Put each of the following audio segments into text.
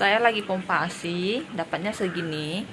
Saya lagi pompa ASI, dapatnya segini.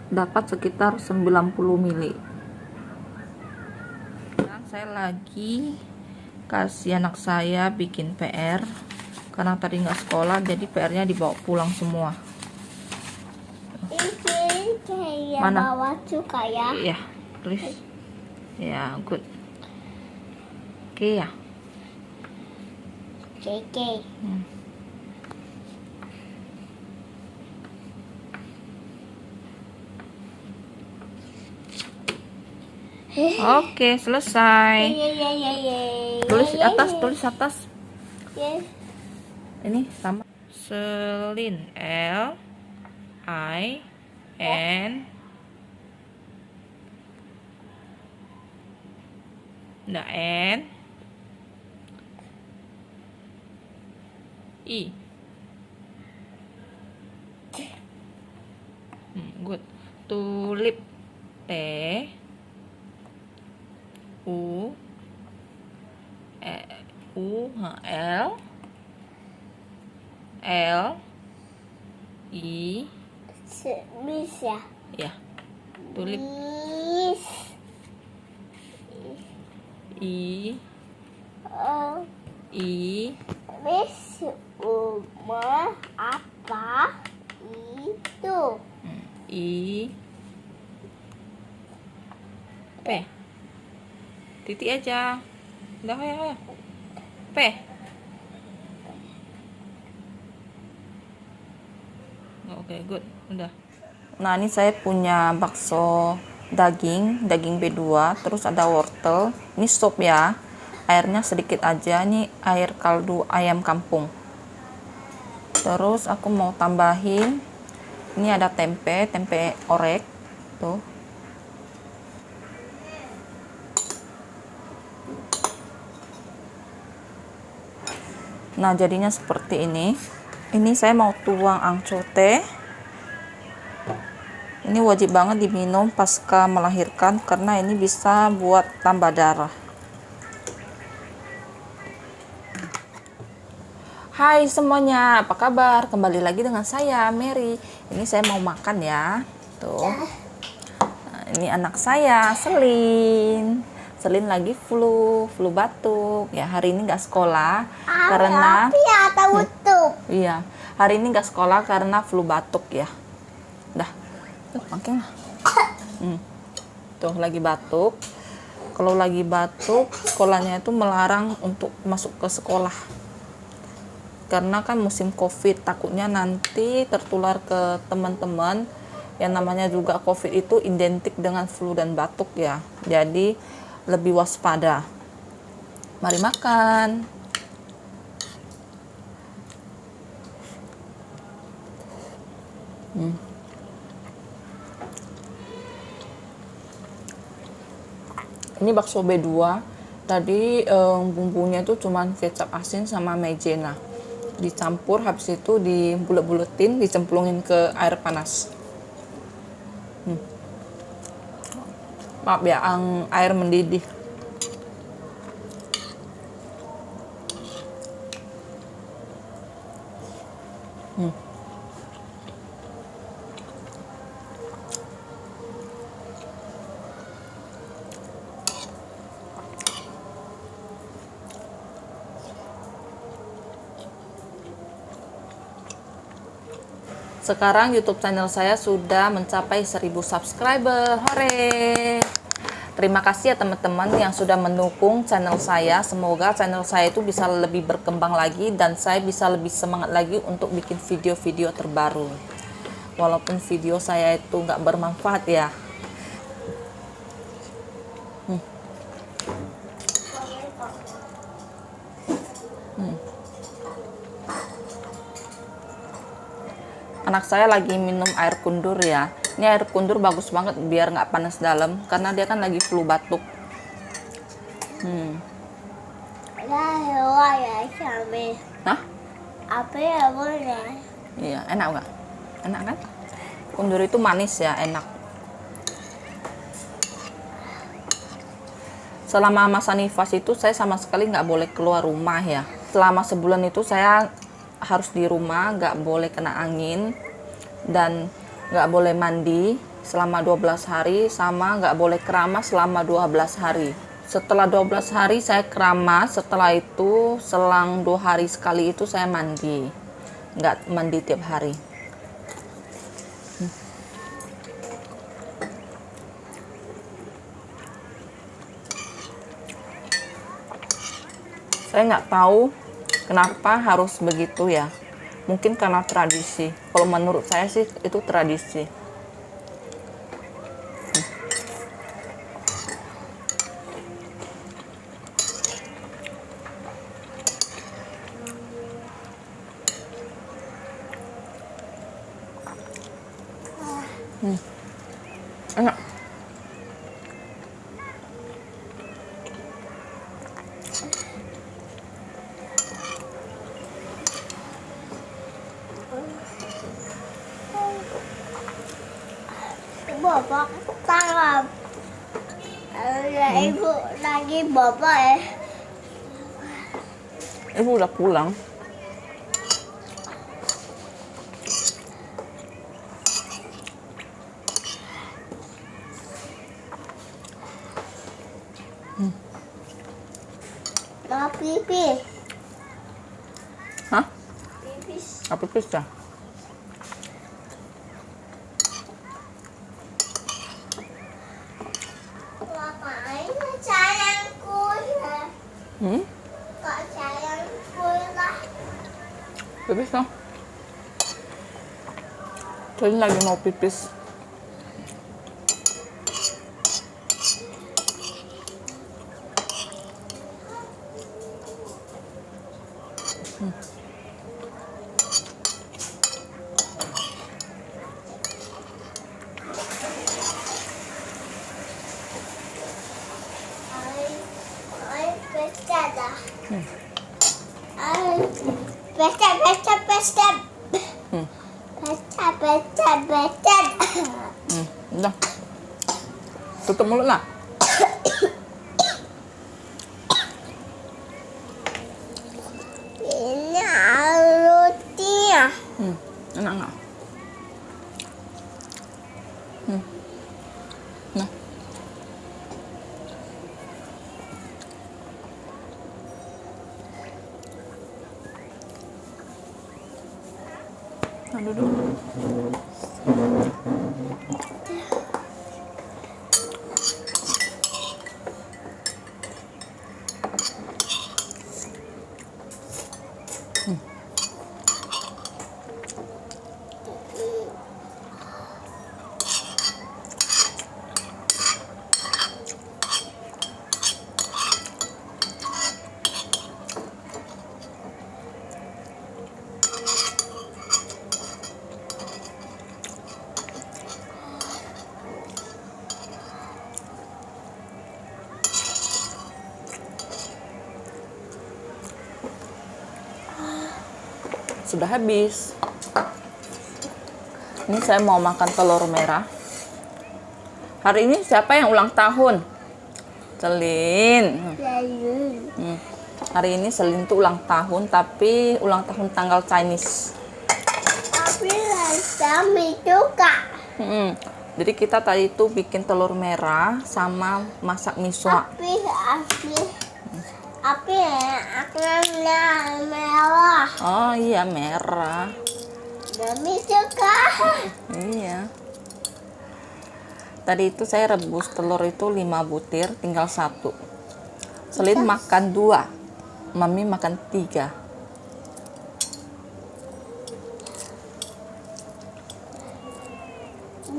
Dapat sekitar 90 mili. Sekarang saya lagi kasih anak saya bikin PR karena tadi nggak sekolah, jadi PR-nya dibawa pulang semua. Ini kayak Mana? bawa cuka ya. Iya, tulis. Ya, good. Oke ya. Oke. Oke, selesai. Tulis atas, tulis atas. Ini sama. Selin, L I N. Nggak N I. Good. Tulip, T U L I. Bis ya. Ya. Tulip Bis. I. Bis rumah apa itu? I. P. Titik aja. Udah ya. P. Oke, good. Udah. Nah, ini saya punya bakso daging B2, terus ada wortel. Ini sop ya. Airnya sedikit aja. Ini air kaldu ayam kampung. Terus aku mau tambahin, ini ada tempe orek. Tuh. Nah, jadinya seperti ini. Ini saya mau tuang angcote. Ini wajib banget diminum pasca melahirkan karena ini bisa buat tambah darah. Hai semuanya, apa kabar? Kembali lagi dengan saya, Mary. Ini saya mau makan ya. Tuh. Nah, ini anak saya, Selin. Selin lagi flu batuk. Ya, hari ini nggak sekolah karena iya, hari ini nggak sekolah karena flu batuk ya. Dah, tuh makin lah. Tuh lagi batuk. Kalau lagi batuk, sekolahnya itu melarang untuk masuk ke sekolah. Karena kan musim COVID, takutnya nanti tertular ke teman-teman. Yang namanya juga COVID itu identik dengan flu dan batuk ya. Jadi lebih waspada. Mari makan. Ini bakso B2. Tadi bumbunya itu cuman kecap asin sama maizena. Dicampur, habis itu dibulet-buletin, dicemplungin ke air panas. Maaf ya, air mendidih. Sekarang YouTube channel saya sudah mencapai 1000 subscriber. Hore! Terima kasih ya teman-teman yang sudah mendukung channel saya. Semoga channel saya itu bisa lebih berkembang lagi dan saya bisa lebih semangat lagi untuk bikin video-video terbaru. Walaupun video saya itu nggak bermanfaat ya. Anak saya lagi minum air kundur ya. Ini air kundur bagus banget biar nggak panas dalam, karena dia kan lagi flu batuk. ya sampai Hah? apa ya boleh? Iya, enak nggak? Enak kan? Kundur itu manis ya, enak. Selama masa nifas itu saya sama sekali nggak boleh keluar rumah ya. Selama sebulan itu saya harus di rumah, nggak boleh kena angin, dan nggak boleh mandi selama 12 hari, sama nggak boleh keramas selama 12 hari. Setelah 12 hari saya keramas, setelah itu selang 2 hari sekali itu saya mandi. Nggak mandi tiap hari. Saya nggak tahu kenapa harus begitu ya. Mungkin karena tradisi. Kalau menurut saya sih itu tradisi. Enak. Bapak tangan. Ibu lagi bapak ya. Ibu udah pulang. Mau pipis. Hah? Pipis. Apa pizza? Ngapain sayangku ya? Kok sayangku lah? Pipis dong. Jadi lagi mau pipis. Ay, pesta dah. Ay, pesta. Pesta. Udah. Tutup mulut lah. Ini roti ya. Enak nggak? Nah. Nah, duduk. Sudah habis. Ini saya mau makan telur merah. Hari ini siapa yang ulang tahun? Selin. Hari ini Selin tuh ulang tahun, tapi ulang tahun tanggal Chinese. Tapi rasa itu kak. Jadi kita tadi itu bikin telur merah sama masak miswa. Api merah. Oh iya, merah. Demi suka. Iya. Tadi itu saya rebus telur itu 5 butir, tinggal 1. Selin makan 2, Mami makan 3.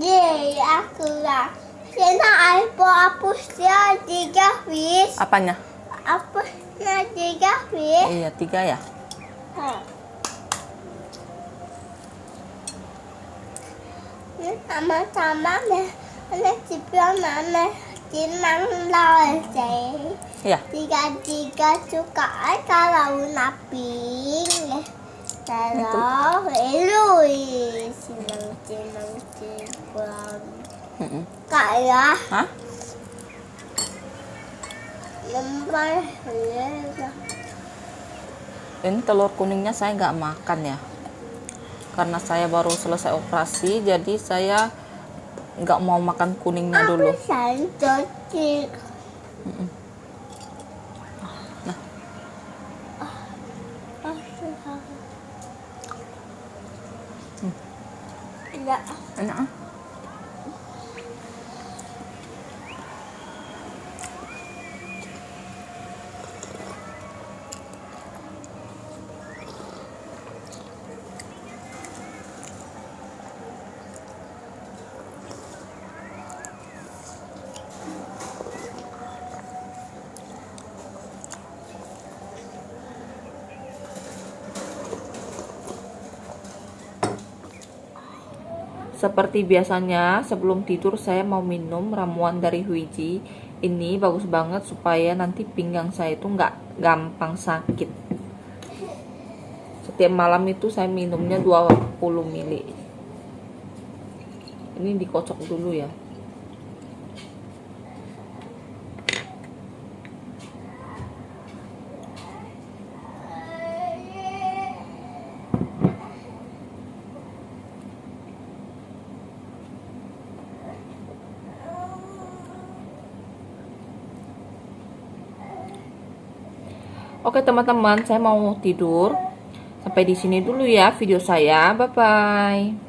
Yeay, aku lah. Sena iPhone hapus dia 3 piece. Apanya? Apa Nah, 3 phía. Iya, 3 ya. Sama-sama nè. Nó chỉ biết mà nè. Chỉ nắng lo chị. Iya. Tiga suka kalau naping. Kalau lùi. Senang. Kak ya. Hah? Lempar. Ini telur kuningnya saya nggak makan ya. Karena saya baru selesai operasi, jadi saya nggak mau makan kuningnya dulu. Aku sayang cocok. Nah. Enggak. Enak ah. Seperti biasanya, sebelum tidur saya mau minum ramuan dari Huiji. Ini bagus banget supaya nanti pinggang saya itu nggak gampang sakit. Setiap malam itu saya minumnya 20 ml. Ini dikocok dulu ya. Oke teman-teman, saya mau tidur. Sampai di sini dulu ya video saya. Bye bye.